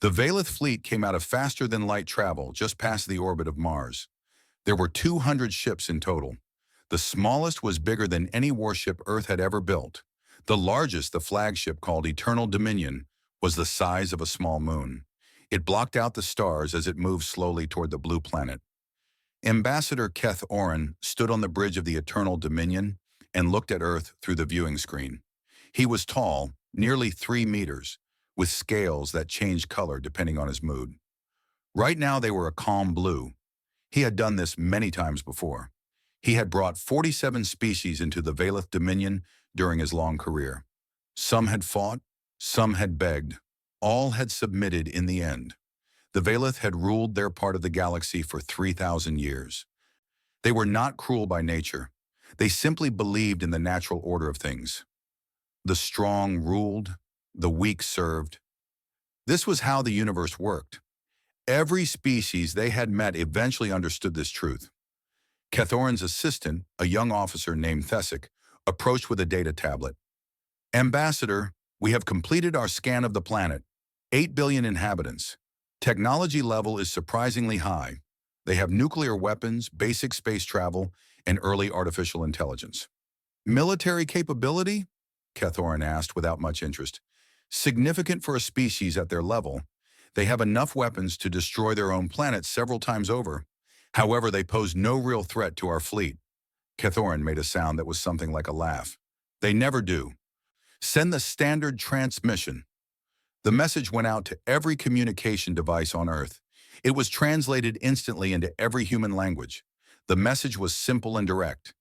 The Valeth fleet came out of faster-than-light travel just past the orbit of Mars. There were 200 ships in total. The smallest was bigger than any warship Earth had ever built. The largest, the flagship called Eternal Dominion, was the size of a small moon. It blocked out the stars as it moved slowly toward the blue planet. Ambassador Keth Oren stood on the bridge of the Eternal Dominion and looked at Earth through the viewing screen. He was tall, nearly 3 meters, with scales that changed color depending on his mood. Right now they were a calm blue. He had done this many times before. He had brought 47 species into the Valeth Dominion during his long career. Some had fought, some had begged, all had submitted in the end. The Valeth had ruled their part of the galaxy for 3,000 years. They were not cruel by nature. They simply believed in the natural order of things. The strong ruled, the weak served. This was how the universe worked. Every species they had met eventually understood this truth. Kethoran's assistant, a young officer named Thesic, approached with a data tablet. Ambassador, we have completed our scan of the planet. 8 billion inhabitants. Technology level is surprisingly high. They have nuclear weapons, basic space travel, and early artificial intelligence. Military capability? Kethoran asked without much interest. Significant for a species at their level. They have enough weapons to destroy their own planet several times over. However, they pose no real threat to our fleet. Kethoran made a sound that was something like a laugh. They never do. Send the standard transmission. The message went out to every communication device on Earth. It was translated instantly into every human language. The message was simple and direct.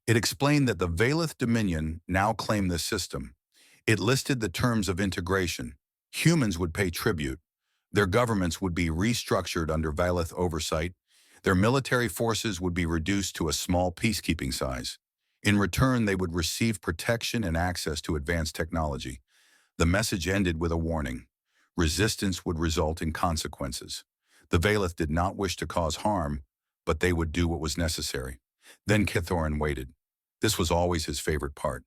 It explained that the Valeth Dominion now claimed the system. It listed the terms of integration. Humans would pay tribute. Their governments would be restructured under Valeth oversight. Their military forces would be reduced to a small peacekeeping size. In return, they would receive protection and access to advanced technology. The message ended with a warning. Resistance would result in consequences. The Valeth did not wish to cause harm, but they would do what was necessary. Then Kethoran waited. This was always his favorite part.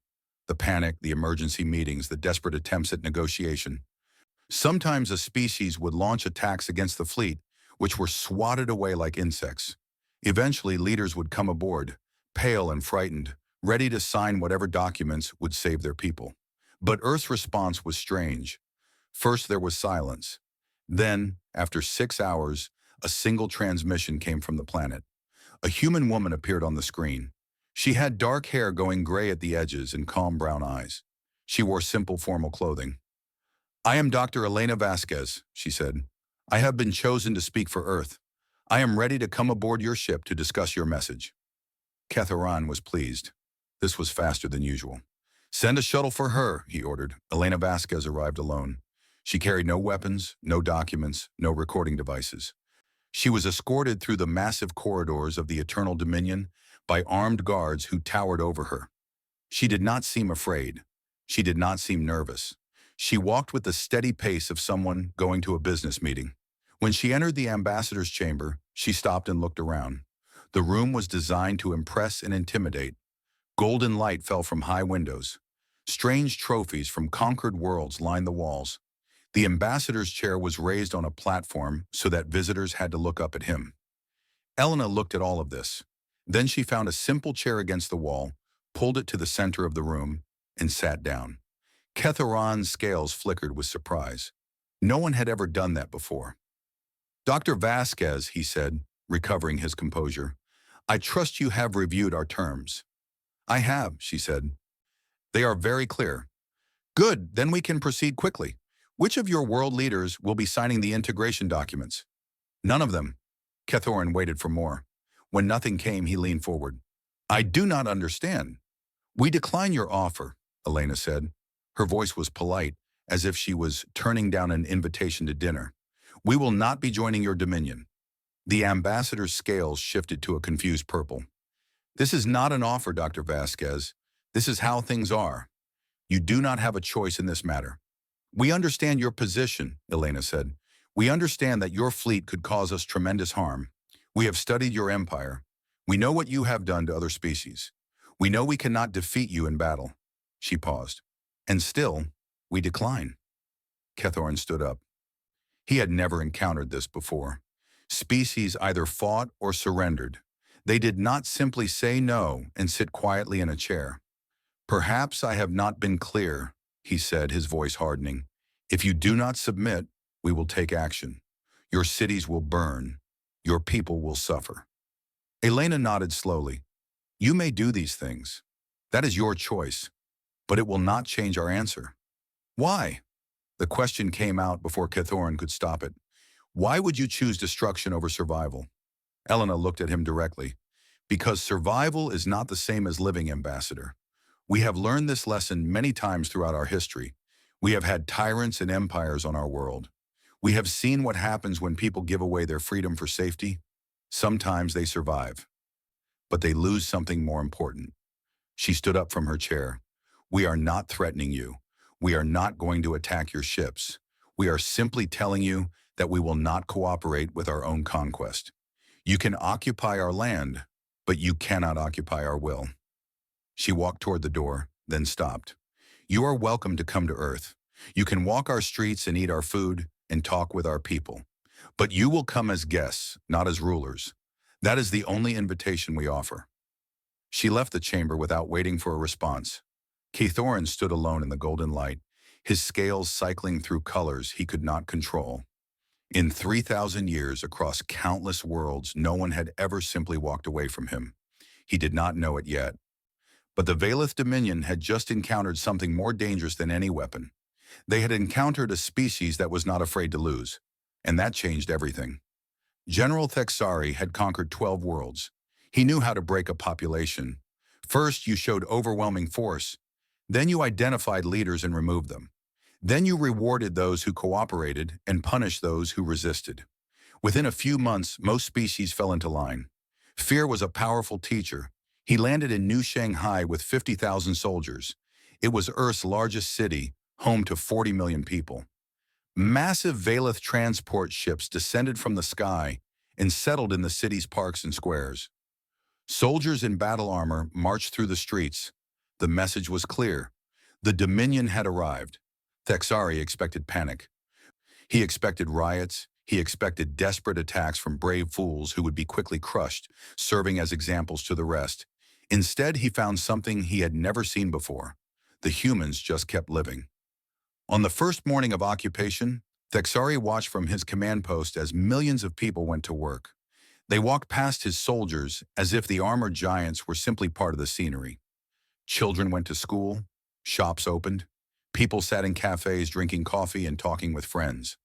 The panic, the emergency meetings, the desperate attempts at negotiation. Sometimes a species would launch attacks against the fleet, which were swatted away like insects. Eventually, leaders would come aboard, pale and frightened, ready to sign whatever documents would save their people. But Earth's response was strange. First, there was silence. Then, after 6 hours, a single transmission came from the planet. A human woman appeared on the screen. She had dark hair going gray at the edges and calm brown eyes. She wore simple formal clothing. "I am Dr. Elena Vasquez," she said. "I have been chosen to speak for Earth. I am ready to come aboard your ship to discuss your message." Kethoran was pleased. This was faster than usual. "Send a shuttle for her," he ordered. Elena Vasquez arrived alone. She carried no weapons, no documents, no recording devices. She was escorted through the massive corridors of the Eternal Dominion by armed guards who towered over her. She did not seem afraid. She did not seem nervous. She walked with the steady pace of someone going to a business meeting. When she entered the ambassador's chamber, she stopped and looked around. The room was designed to impress and intimidate. Golden light fell from high windows. Strange trophies from conquered worlds lined the walls. The ambassador's chair was raised on a platform so that visitors had to look up at him. Elena looked at all of this. Then she found a simple chair against the wall, pulled it to the center of the room, and sat down. Kethoran's scales flickered with surprise. No one had ever done that before. "Dr. Vasquez," he said, recovering his composure, "I trust you have reviewed our terms." "I have," she said. "They are very clear." "Good, then we can proceed quickly. Which of your world leaders will be signing the integration documents?" "None of them." Kethoran waited for more. When nothing came, he leaned forward. "I do not understand." "We decline your offer," Elena said. Her voice was polite, as if she was turning down an invitation to dinner. "We will not be joining your dominion." The ambassador's scales shifted to a confused purple. "This is not an offer, Dr. Vasquez. This is how things are. You do not have a choice in this matter." "We understand your position," Elena said. "We understand that your fleet could cause us tremendous harm. We have studied your empire. We know what you have done to other species. We know we cannot defeat you in battle." She paused. "And still, we decline." Kethoran stood up. He had never encountered this before. Species either fought or surrendered. They did not simply say no and sit quietly in a chair. "Perhaps I have not been clear," he said, his voice hardening. "If you do not submit, we will take action. Your cities will burn. Your people will suffer." Elena nodded slowly. "You may do these things. That is your choice, but it will not change our answer." "Why?" The question came out before Cathoran could stop it. "Why would you choose destruction over survival?" Elena looked at him directly. "Because survival is not the same as living, Ambassador. We have learned this lesson many times throughout our history. We have had tyrants and empires on our world. We have seen what happens when people give away their freedom for safety. Sometimes they survive, but they lose something more important." She stood up from her chair. "We are not threatening you. We are not going to attack your ships. We are simply telling you that we will not cooperate with our own conquest. You can occupy our land, but you cannot occupy our will." She walked toward the door, then stopped. "You are welcome to come to Earth. You can walk our streets and eat our food and talk with our people. But you will come as guests, not as rulers. That is the only invitation we offer." She left the chamber without waiting for a response. Cathoran stood alone in the golden light, his scales cycling through colors he could not control. In 3,000 years, across countless worlds, no one had ever simply walked away from him. He did not know it yet. But the Valeth Dominion had just encountered something more dangerous than any weapon. They had encountered a species that was not afraid to lose, and that changed everything. General Thexari had conquered 12 worlds. He knew how to break a population. First, you showed overwhelming force. Then you identified leaders and removed them. Then you rewarded those who cooperated and punished those who resisted. Within a few months, most species fell into line. Fear was a powerful teacher. He landed in New Shanghai with 50,000 soldiers. It was Earth's largest city, home to 40 million people. Massive Valeth transport ships descended from the sky and settled in the city's parks and squares. Soldiers in battle armor marched through the streets. The message was clear. The Dominion had arrived. Thexari expected panic. He expected riots. He expected desperate attacks from brave fools who would be quickly crushed, serving as examples to the rest. Instead, he found something he had never seen before. The humans just kept living. On the first morning of occupation, Thexari watched from his command post as millions of people went to work. They walked past his soldiers as if the armored giants were simply part of the scenery. Children went to school, shops opened, people sat in cafes drinking coffee and talking with friends.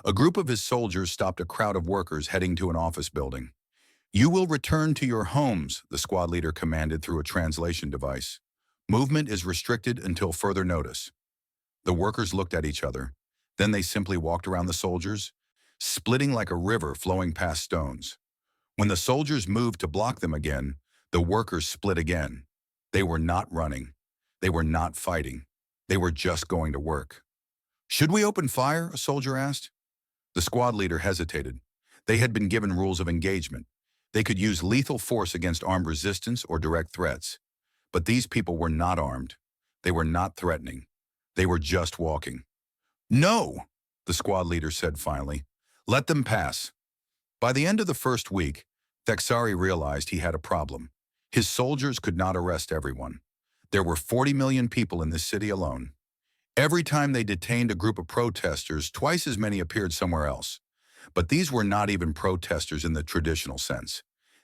A group of his soldiers stopped a crowd of workers heading to an office building. "You will return to your homes," the squad leader commanded through a translation device. "Movement is restricted until further notice." The workers looked at each other. Then they simply walked around the soldiers, splitting like a river flowing past stones. When the soldiers moved to block them again, the workers split again. They were not running. They were not fighting. They were just going to work. "Should we open fire?" a soldier asked. The squad leader hesitated. They had been given rules of engagement. They could use lethal force against armed resistance or direct threats. But these people were not armed. They were not threatening. They were just walking. "No," the squad leader said finally. "Let them pass." By the end of the first week, Thexari realized he had a problem. His soldiers could not arrest everyone. There were 40 million people in this city alone. Every time they detained a group of protesters, twice as many appeared somewhere else. But these were not even protesters in the traditional sense.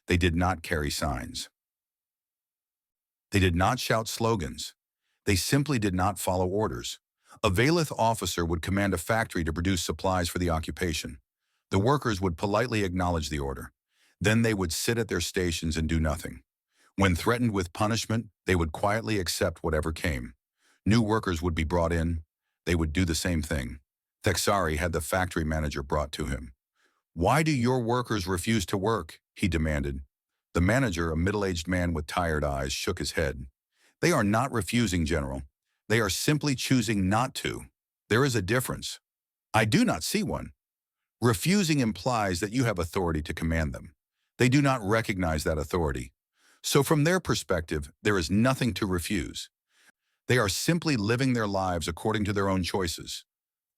They did not carry signs. They did not shout slogans. They simply did not follow orders. A Valeth officer would command a factory to produce supplies for the occupation. The workers would politely acknowledge the order. Then they would sit at their stations and do nothing. When threatened with punishment, they would quietly accept whatever came. New workers would be brought in. They would do the same thing. Thexari had the factory manager brought to him. "Why do your workers refuse to work?" he demanded. The manager, a middle-aged man with tired eyes, shook his head. "They are not refusing, General. They are simply choosing not to. There is a difference." "I do not see one." "Refusing implies that you have authority to command them. They do not recognize that authority. So from their perspective, there is nothing to refuse. They are simply living their lives according to their own choices."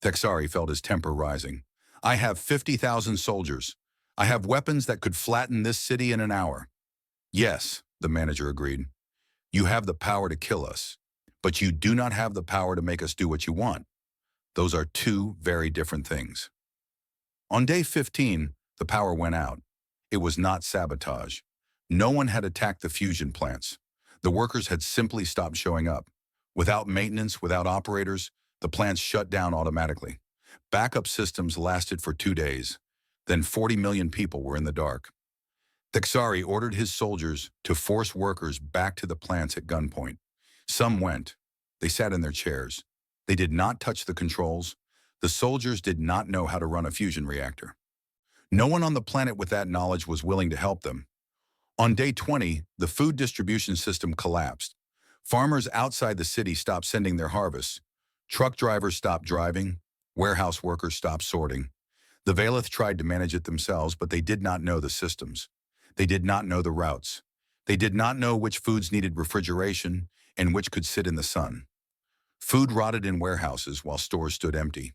Thexari felt his temper rising. I have 50,000 soldiers. I have weapons that could flatten this city in an hour. Yes, the manager agreed. You have the power to kill us, but you do not have the power to make us do what you want. Those are two very different things. On day 15, the power went out. It was not sabotage. No one had attacked the fusion plants. The workers had simply stopped showing up. Without maintenance, without operators, the plants shut down automatically. Backup systems lasted for 2 days. Then 40 million people were in the dark. Thexari ordered his soldiers to force workers back to the plants at gunpoint. Some went. They sat in their chairs. They did not touch the controls. The soldiers did not know how to run a fusion reactor. No one on the planet with that knowledge was willing to help them. On day 20, the food distribution system collapsed. Farmers outside the city stopped sending their harvests. Truck drivers stopped driving. Warehouse workers stopped sorting. The Valeth tried to manage it themselves, but they did not know the systems. They did not know the routes. They did not know which foods needed refrigeration and which could sit in the sun. Food rotted in warehouses while stores stood empty.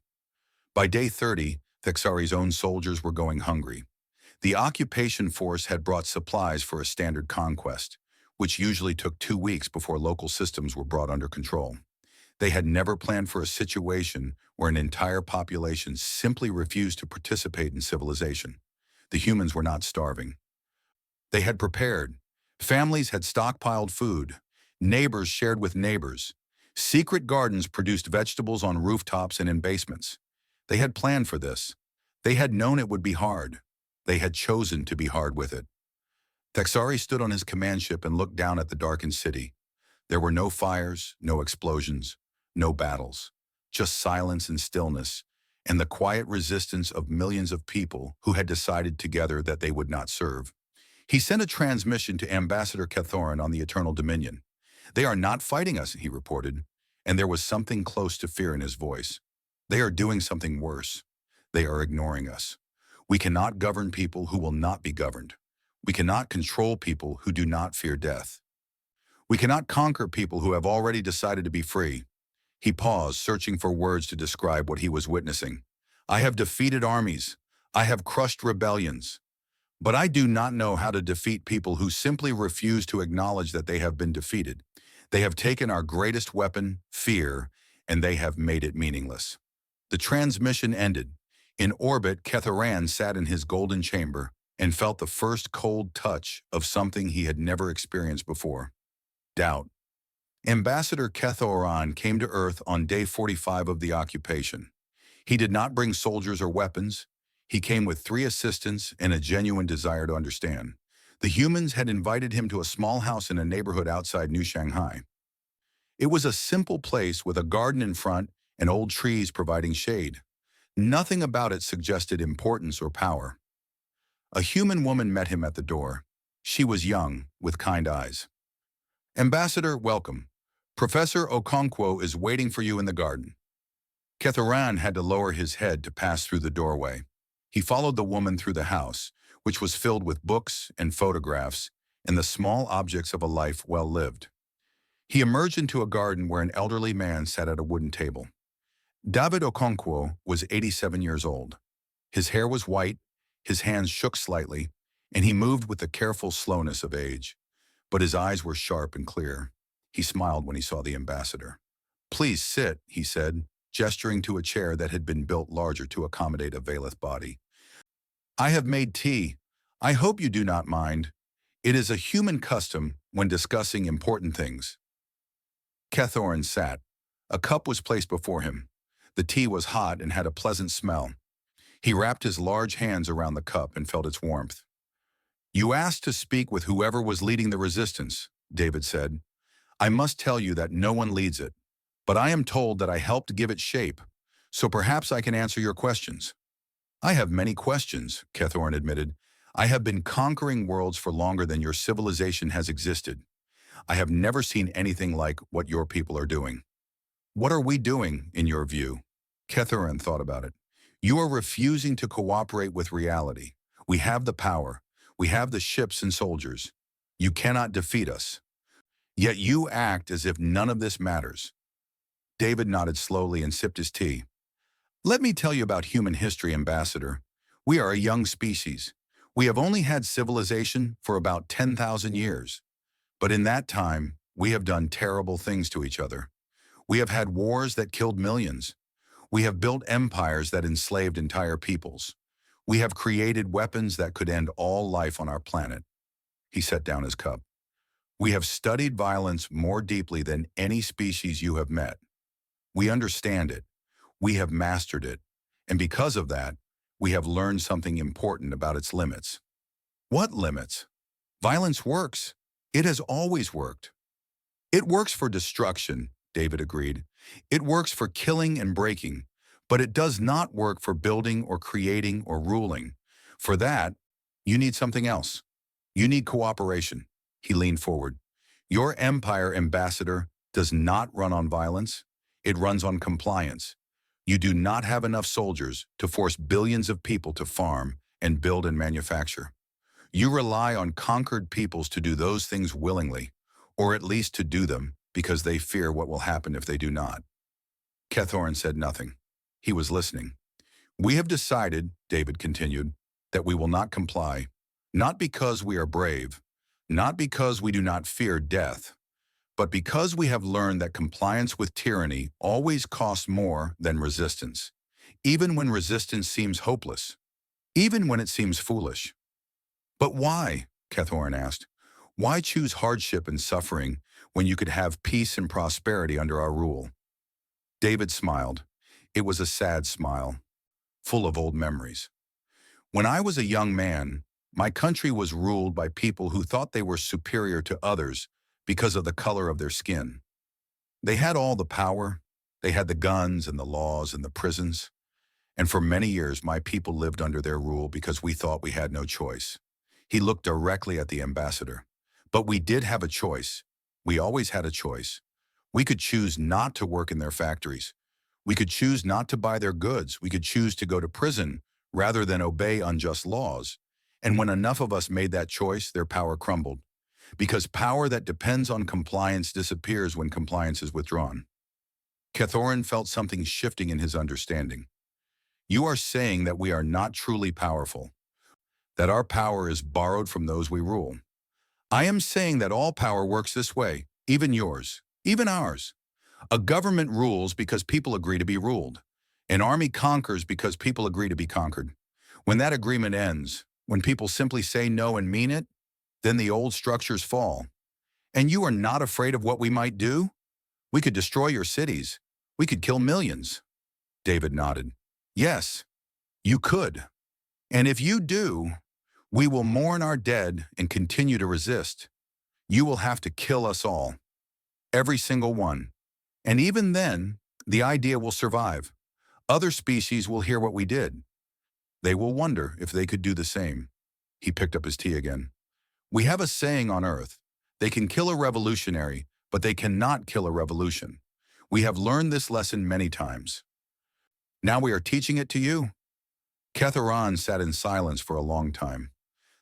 By day 30, Thexari's own soldiers were going hungry. The occupation force had brought supplies for a standard conquest, which usually took 2 weeks before local systems were brought under control. They had never planned for a situation where an entire population simply refused to participate in civilization. The humans were not starving. They had prepared. Families had stockpiled food. Neighbors shared with neighbors. Secret gardens produced vegetables on rooftops and in basements. They had planned for this. They had known it would be hard. They had chosen to be hard with it. Thexari stood on his command ship and looked down at the darkened city. There were no fires, no explosions, no battles, just silence and stillness, and the quiet resistance of millions of people who had decided together that they would not serve. He sent a transmission to Ambassador Cathoran on the Eternal Dominion. They are not fighting us, he reported, and there was something close to fear in his voice. They are doing something worse. They are ignoring us. We cannot govern people who will not be governed. We cannot control people who do not fear death. We cannot conquer people who have already decided to be free. He paused, searching for words to describe what he was witnessing. I have defeated armies. I have crushed rebellions. But I do not know how to defeat people who simply refuse to acknowledge that they have been defeated. They have taken our greatest weapon, fear, and they have made it meaningless. The transmission ended. In orbit, Cathoran sat in his golden chamber and felt the first cold touch of something he had never experienced before. Doubt. Ambassador Cathoran came to Earth on day 45 of the occupation. He did not bring soldiers or weapons. He came with 3 assistants and a genuine desire to understand. The humans had invited him to a small house in a neighborhood outside New Shanghai. It was a simple place with a garden in front and old trees providing shade. Nothing about it suggested importance or power. A human woman met him at the door. She was young, with kind eyes. Ambassador, welcome. Professor Okonkwo is waiting for you in the garden. Cathoran had to lower his head to pass through the doorway. He followed the woman through the house, which was filled with books and photographs and the small objects of a life well lived. He emerged into a garden where an elderly man sat at a wooden table. David Okonkwo was 87 years old. His hair was white, his hands shook slightly, and he moved with the careful slowness of age. But his eyes were sharp and clear. He smiled when he saw the ambassador. Please sit, he said, gesturing to a chair that had been built larger to accommodate a Valeth body. I have made tea. I hope you do not mind. It is a human custom when discussing important things. Cathoran sat. A cup was placed before him. The tea was hot and had a pleasant smell. He wrapped his large hands around the cup and felt its warmth. You asked to speak with whoever was leading the resistance, David said. I must tell you that no one leads it, but I am told that I helped give it shape, so perhaps I can answer your questions. I have many questions, Cathoran admitted. I have been conquering worlds for longer than your civilization has existed. I have never seen anything like what your people are doing. What are we doing, in your view? Cathoran thought about it. You are refusing to cooperate with reality. We have the power. We have the ships and soldiers. You cannot defeat us. Yet you act as if none of this matters. David nodded slowly and sipped his tea. Let me tell you about human history, Ambassador. We are a young species. We have only had civilization for about 10,000 years. But in that time, we have done terrible things to each other. We have had wars that killed millions. We have built empires that enslaved entire peoples. We have created weapons that could end all life on our planet. He set down his cup. We have studied violence more deeply than any species you have met. We understand it. We have mastered it. And because of that, we have learned something important about its limits. What limits? Violence works. It has always worked. It works for destruction, David agreed. It works for killing and breaking, but it does not work for building or creating or ruling. For that, you need something else. You need cooperation. He leaned forward. Your empire, Ambassador, does not run on violence. It runs on compliance. You do not have enough soldiers to force billions of people to farm and build and manufacture. You rely on conquered peoples to do those things willingly, or at least to do them because they fear what will happen if they do not. Kethoran said nothing. He was listening. We have decided, David continued, that we will not comply, not because we are brave, not because we do not fear death, but because we have learned that compliance with tyranny always costs more than resistance, even when resistance seems hopeless, even when it seems foolish. But why? Kethoran asked. Why choose hardship and suffering when you could have peace and prosperity under our rule? David smiled. It was a sad smile, full of old memories. When I was a young man, my country was ruled by people who thought they were superior to others because of the color of their skin. They had all the power, they had the guns and the laws and the prisons, and for many years my people lived under their rule because we thought we had no choice. He looked directly at the ambassador. But we did have a choice. We always had a choice. We could choose not to work in their factories. We could choose not to buy their goods. We could choose to go to prison rather than obey unjust laws. And when enough of us made that choice, their power crumbled. Because power that depends on compliance disappears when compliance is withdrawn. Kethoran felt something shifting in his understanding. You are saying that we are not truly powerful, that our power is borrowed from those we rule. I am saying that all power works this way, even yours, even ours. A government rules because people agree to be ruled. An army conquers because people agree to be conquered. When that agreement ends, when people simply say no and mean it, then the old structures fall. And you are not afraid of what we might do? We could destroy your cities. We could kill millions. David nodded. Yes, you could. And if you do, we will mourn our dead and continue to resist. You will have to kill us all. Every single one. And even then, the idea will survive. Other species will hear what we did. They will wonder if they could do the same. He picked up his tea again. We have a saying on Earth. They can kill a revolutionary, but they cannot kill a revolution. We have learned this lesson many times. Now we are teaching it to you. Kethoran sat in silence for a long time.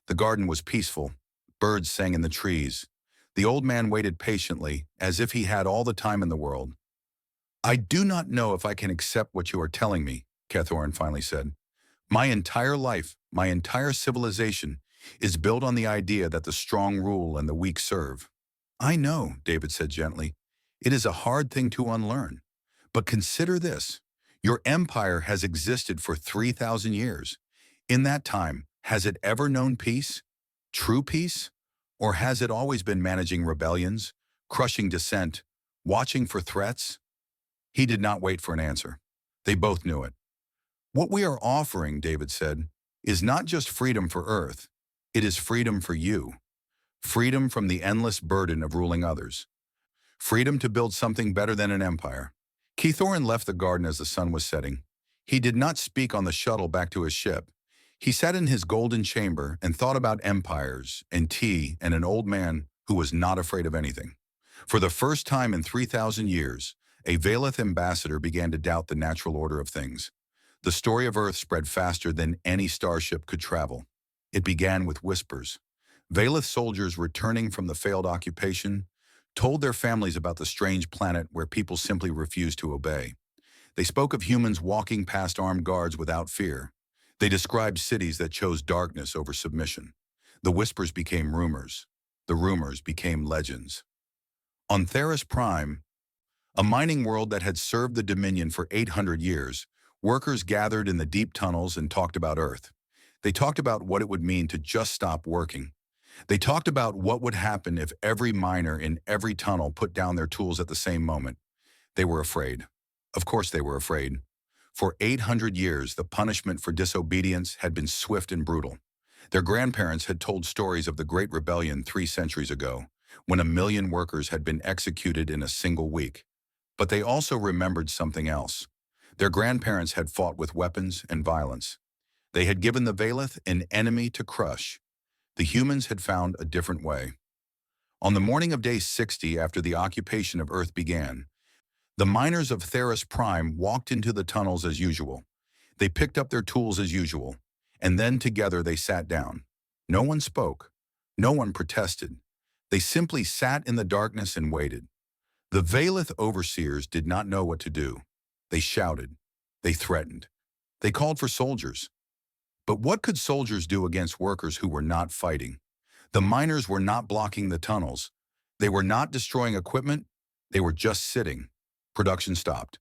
The garden was peaceful. Birds sang in the trees. The old man waited patiently, as if he had all the time in the world. I do not know if I can accept what you are telling me, Kethoran finally said. My entire life, my entire civilization, is built on the idea that the strong rule and the weak serve. I know, David said gently. It is a hard thing to unlearn. But consider this. Your empire has existed for 3,000 years. In that time, has it ever known peace? True peace? Or has it always been managing rebellions, crushing dissent, watching for threats? He did not wait for an answer. They both knew it. What we are offering, David said, is not just freedom for Earth. It is freedom for you. Freedom from the endless burden of ruling others. Freedom to build something better than an empire. Kethoran left the garden as the sun was setting. He did not speak on the shuttle back to his ship. He sat in his golden chamber and thought about empires and tea and an old man who was not afraid of anything. For the first time in 3,000 years, a Valeth ambassador began to doubt the natural order of things. The story of Earth spread faster than any starship could travel. It began with whispers. Valeth soldiers returning from the failed occupation told their families about the strange planet where people simply refused to obey. They spoke of humans walking past armed guards without fear. They described cities that chose darkness over submission. The whispers became rumors. The rumors became legends. On Theris Prime, a mining world that had served the Dominion for 800 years, workers gathered in the deep tunnels and talked about Earth. They talked about what it would mean to just stop working. They talked about what would happen if every miner in every tunnel put down their tools at the same moment. They were afraid. Of course they were afraid. For 800 years, the punishment for disobedience had been swift and brutal. Their grandparents had told stories of the Great Rebellion 3 centuries ago, when 1 million workers had been executed in a single week. But they also remembered something else. Their grandparents had fought with weapons and violence. They had given the Valeth an enemy to crush. The humans had found a different way. On the morning of day 60 after the occupation of Earth began, the miners of Theris Prime walked into the tunnels as usual. They picked up their tools as usual, and then together they sat down. No one spoke. No one protested. They simply sat in the darkness and waited. The Valeth overseers did not know what to do. They shouted. They threatened. They called for soldiers. But what could soldiers do against workers who were not fighting? The miners were not blocking the tunnels. They were not destroying equipment. They were just sitting. Production stopped.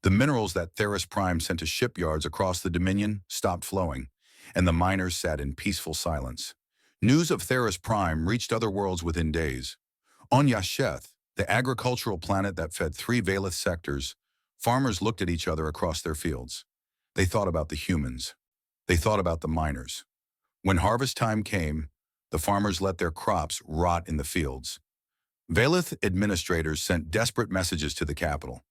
The minerals that Theris Prime sent to shipyards across the Dominion stopped flowing, and the miners sat in peaceful silence. News of Theris Prime reached other worlds within days. On Yasheth, the agricultural planet that fed 3 Valeth sectors, farmers looked at each other across their fields. They thought about the humans. They thought about the miners. When harvest time came, the farmers let their crops rot in the fields. Valeth administrators sent desperate messages to the capital.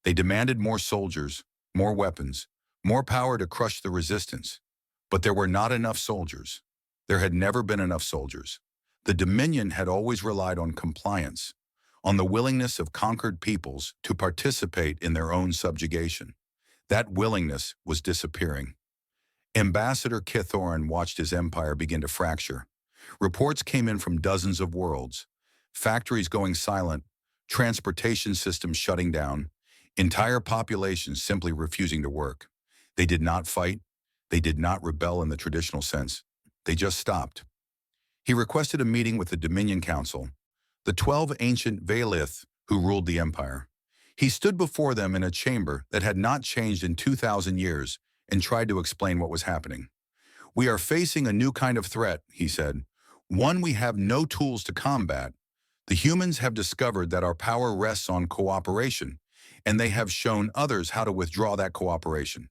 They demanded more soldiers, more weapons, more power to crush the resistance. But there were not enough soldiers. There had never been enough soldiers. The Dominion had always relied on compliance, on the willingness of conquered peoples to participate in their own subjugation. That willingness was disappearing. Ambassador Kithoran watched his empire begin to fracture. Reports came in from dozens of worlds. Factories going silent, transportation systems shutting down, entire populations simply refusing to work. They did not fight. They did not rebel in the traditional sense. They just stopped. He requested a meeting with the Dominion Council, the 12 ancient Valeth who ruled the empire. He stood before them in a chamber that had not changed in 2,000 years and tried to explain what was happening. "We are facing a new kind of threat," he said, "one we have no tools to combat. The humans have discovered that our power rests on cooperation, and they have shown others how to withdraw that cooperation."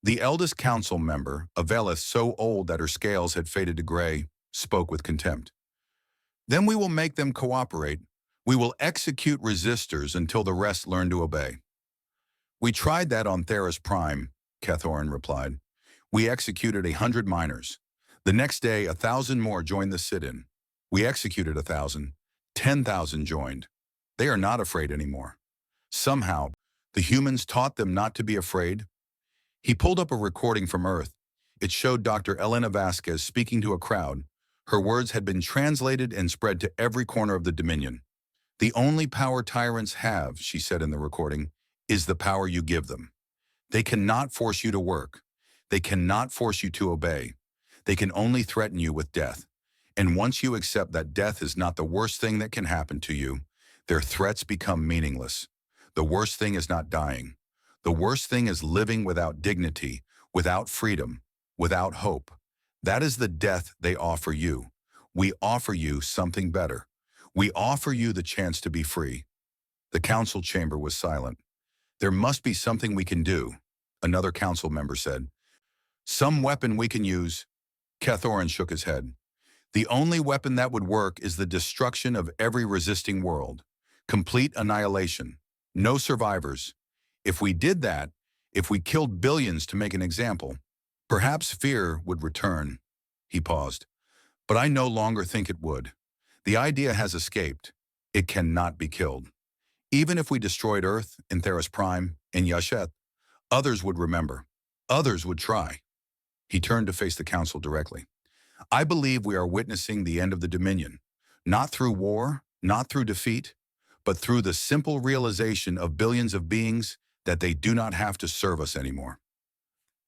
The eldest council member, a Valeth so old that her scales had faded to gray, spoke with contempt. "Then we will make them cooperate. We will execute resistors until the rest learn to obey." "We tried that on Theris Prime," Kithoran replied. "We executed 100 miners. The next day, 1,000 more joined the sit-in. We executed 1,000. 10,000 joined. They are not afraid anymore. Somehow, the humans taught them not to be afraid." He pulled up a recording from Earth. It showed Dr. Elena Vasquez speaking to a crowd. Her words had been translated and spread to every corner of the Dominion. "The only power tyrants have," she said in the recording, "is the power you give them. They cannot force you to work. They cannot force you to obey. They can only threaten you with death. And once you accept that death is not the worst thing that can happen to you, their threats become meaningless. The worst thing is not dying. The worst thing is living without dignity, without freedom, without hope. That is the death they offer you. We offer you something better. We offer you the chance to be free." The council chamber was silent. "There must be something we can do," another council member said. "Some weapon we can use." Kithoran shook his head. "The only weapon that would work is the destruction of every resisting world. Complete annihilation. No survivors. If we did that, if we killed billions to make an example, perhaps fear would return." He paused. "But I no longer think it would. The idea has escaped. It cannot be killed. Even if we destroyed Earth in Theris Prime, in Yasheth, others would remember. Others would try." He turned to face the council directly. "I believe we are witnessing the end of the Dominion, not through war, not through defeat, but through the simple realization of billions of beings that they do not have to serve us anymore.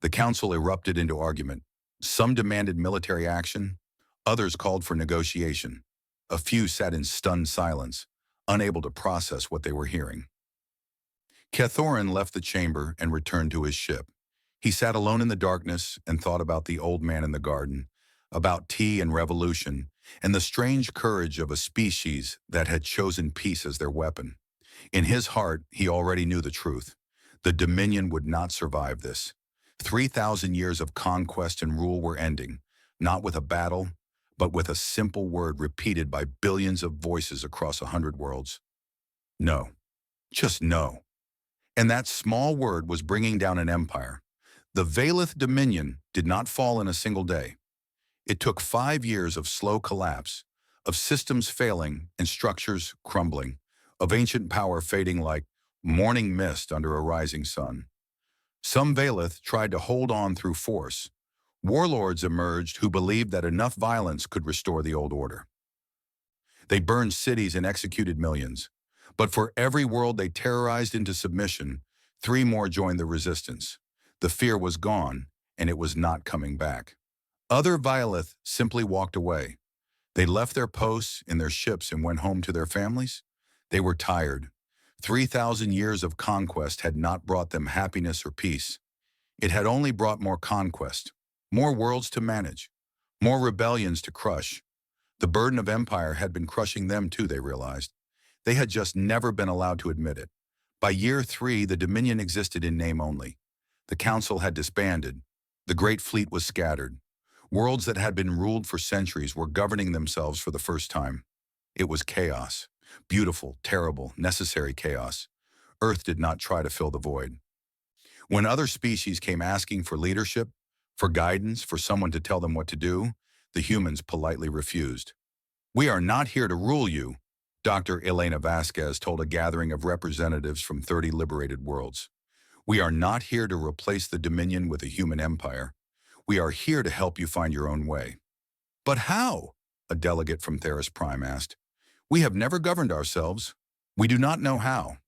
The council erupted into argument. Some demanded military action, others called for negotiation. A few sat in stunned silence, unable to process what they were hearing. Kethoran left the chamber and returned to his ship. He sat alone in the darkness and thought about the old man in the garden, about tea and revolution, and the strange courage of a species that had chosen peace as their weapon. In his heart, he already knew the truth. The Dominion would not survive this. 3,000 years of conquest and rule were ending, not with a battle, but with a simple word repeated by billions of voices across 100 worlds. No. Just no. And that small word was bringing down an empire. The Valeth Dominion did not fall in a single day. It took 5 years of slow collapse, of systems failing and structures crumbling, of ancient power fading like morning mist under a rising sun. Some Valeth tried to hold on through force. Warlords emerged who believed that enough violence could restore the old order. They burned cities and executed millions. But for every world they terrorized into submission, 3 more joined the resistance. The fear was gone, and it was not coming back. Other Violeth simply walked away. They left their posts in their ships and went home to their families. They were tired. 3,000 years of conquest had not brought them happiness or peace. It had only brought more conquest, more worlds to manage, more rebellions to crush. The burden of empire had been crushing them too, they realized. They had just never been allowed to admit it. By year 3, the Dominion existed in name only. The council had disbanded. The great fleet was scattered. Worlds that had been ruled for centuries were governing themselves for the first time. It was chaos. Beautiful, terrible, necessary chaos. Earth did not try to fill the void. When other species came asking for leadership, for guidance, for someone to tell them what to do, the humans politely refused. "We are not here to rule you," Dr. Elena Vasquez told a gathering of representatives from 30 liberated worlds. "We are not here to replace the Dominion with a human empire. We are here to help you find your own way." "But how?" a delegate from Theris Prime asked. "We have never governed ourselves. We do not know how."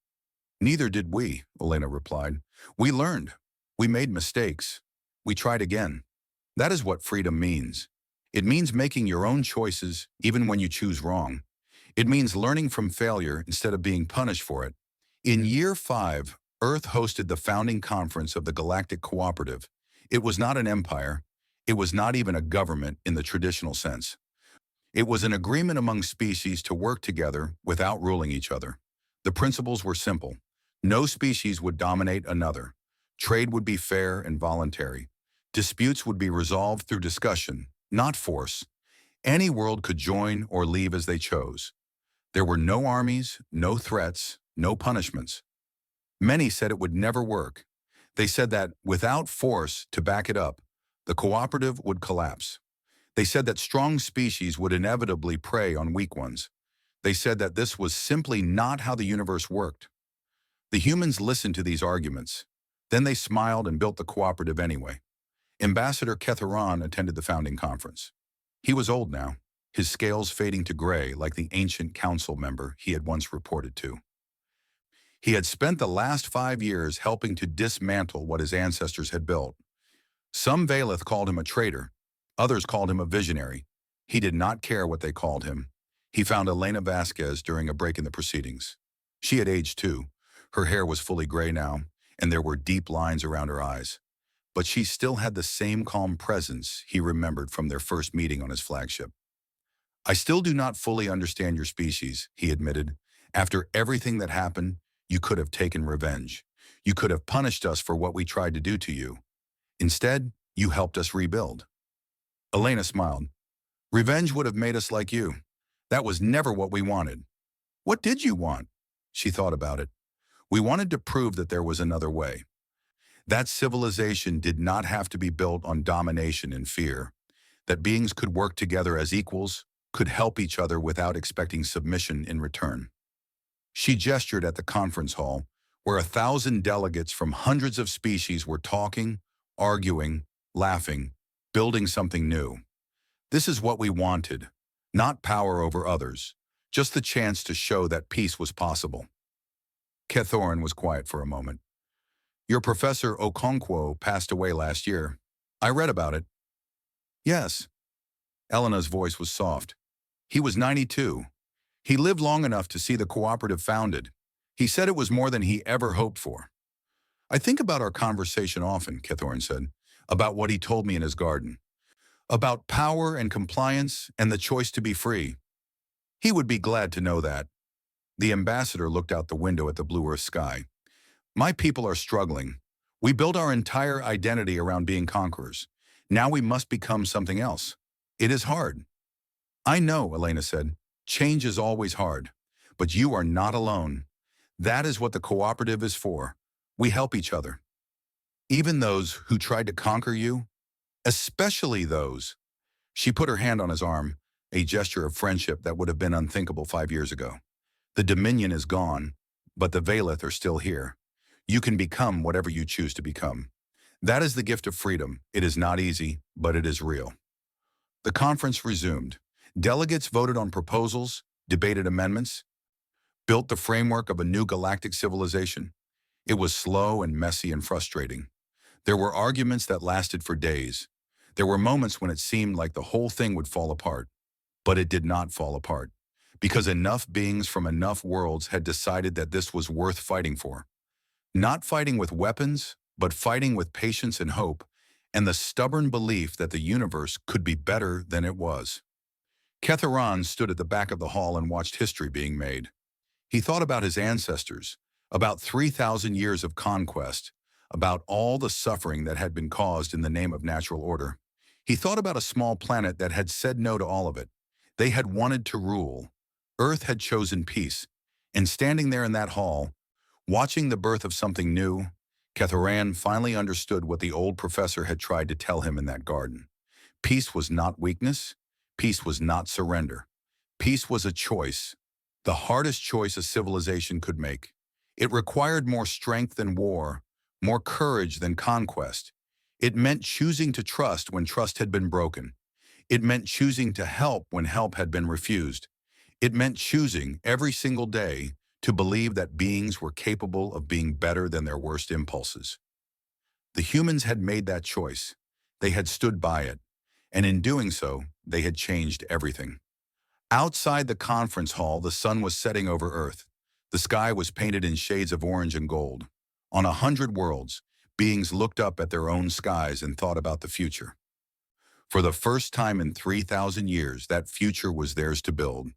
"Neither did we," Elena replied. "We learned. We made mistakes. We tried again. That is what freedom means. It means making your own choices even when you choose wrong. It means learning from failure instead of being punished for it." In year 5, Earth hosted the founding conference of the Galactic Cooperative. It was not an empire. It was not even a government in the traditional sense. It was an agreement among species to work together without ruling each other. The principles were simple. No species would dominate another. Trade would be fair and voluntary. Disputes would be resolved through discussion, not force. Any world could join or leave as they chose. There were no armies, no threats, no punishments. Many said it would never work. They said that without force to back it up, the cooperative would collapse. They said that strong species would inevitably prey on weak ones. They said that this was simply not how the universe worked. The humans listened to these arguments. Then they smiled and built the cooperative anyway. Ambassador Ketharan attended the founding conference. He was old now, his scales fading to gray like the ancient council member he had once reported to. He had spent the last 5 years helping to dismantle what his ancestors had built. Some Valeth called him a traitor. Others called him a visionary. He did not care what they called him. He found Elena Vasquez during a break in the proceedings. She had aged too. Her hair was fully gray now, and there were deep lines around her eyes. But she still had the same calm presence he remembered from their first meeting on his flagship. "I still do not fully understand your species," he admitted. "After everything that happened, you could have taken revenge. You could have punished us for what we tried to do to you. Instead, you helped us rebuild." Elena smiled. "Revenge would have made us like you. That was never what we wanted." "What did you want?" She thought about it. "We wanted to prove that there was another way. That civilization did not have to be built on domination and fear. That beings could work together as equals, could help each other without expecting submission in return." She gestured at the conference hall, where 1,000 delegates from hundreds of species were talking, arguing, laughing, building something new. "This is what we wanted, not power over others, just the chance to show that peace was possible." Kethoran was quiet for a moment. Your Professor Okonkwo passed away last year. I read about it. Yes. Elena's voice was soft. He was 92. He lived long enough to see the cooperative founded. He said it was more than he ever hoped for. I think about our conversation often, Kithorn said, about what he told me in his garden, about power and compliance and the choice to be free. He would be glad to know that. The ambassador looked out the window at the blue Earth sky. My people are struggling. We built our entire identity around being conquerors. Now we must become something else. It is hard. I know, Elena said. Change is always hard. But you are not alone. That is what the cooperative is for. We help each other. Even those who tried to conquer you, especially those. She put her hand on his arm, a gesture of friendship that would have been unthinkable 5 years ago. The Dominion is gone, but the Valeth are still here. You can become whatever you choose to become. That is the gift of freedom. It is not easy, but it is real. The conference resumed. Delegates voted on proposals, debated amendments, built the framework of a new galactic civilization. It was slow and messy and frustrating. There were arguments that lasted for days. There were moments when it seemed like the whole thing would fall apart. But it did not fall apart, because enough beings from enough worlds had decided that this was worth fighting for. Not fighting with weapons, but fighting with patience and hope, and the stubborn belief that the universe could be better than it was. Ketharan stood at the back of the hall and watched history being made. He thought about his ancestors, about 3,000 years of conquest, about all the suffering that had been caused in the name of natural order. He thought about a small planet that had said no to all of it. They had wanted to rule. Earth had chosen peace. And standing there in that hall, watching the birth of something new, Ketharan finally understood what the old professor had tried to tell him in that garden. Peace was not weakness. Peace was not surrender. Peace was a choice, the hardest choice a civilization could make. It required more strength than war, more courage than conquest. It meant choosing to trust when trust had been broken. It meant choosing to help when help had been refused. It meant choosing every single day to believe that beings were capable of being better than their worst impulses. The humans had made that choice. They had stood by it. And in doing so, they had changed everything. Outside the conference hall, the sun was setting over Earth. The sky was painted in shades of orange and gold. On 100 worlds, beings looked up at their own skies and thought about the future. For the first time in 3,000 years, that future was theirs to build.